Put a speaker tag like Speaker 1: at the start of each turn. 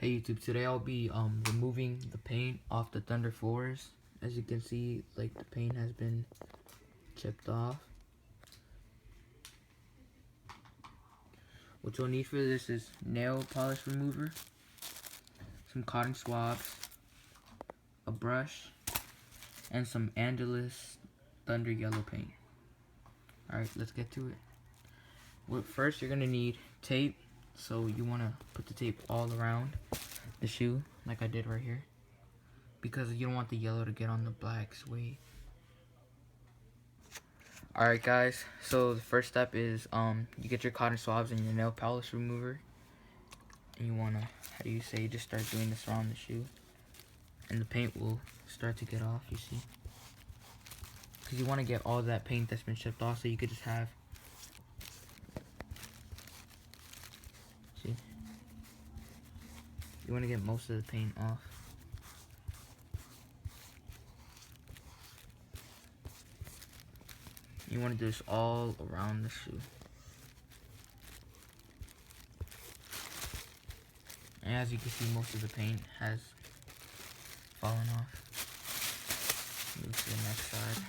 Speaker 1: Hey YouTube, today I'll be removing the paint off the Thunder floors. As you can see, like, the paint has been chipped off. What you'll need for this is nail polish remover, some cotton swabs, a brush, and some Angelus Thunder yellow paint. Alright, let's get to it. Well, first you're gonna need tape, so you wanna put the tape all around the shoe, like I did right here, because you don't want the yellow to get on the black suede. Alright guys, so the first step is you get your cotton swabs and your nail polish remover, and you wanna, how do you say, just start doing this around the shoe, and the paint will start to get off, you see, because you want to get all that paint that's been chipped off, so you could just have, see, you want to get most of the paint off. You want to do this all around the shoe. And as you can see, most of the paint has fallen off. Move to the next side.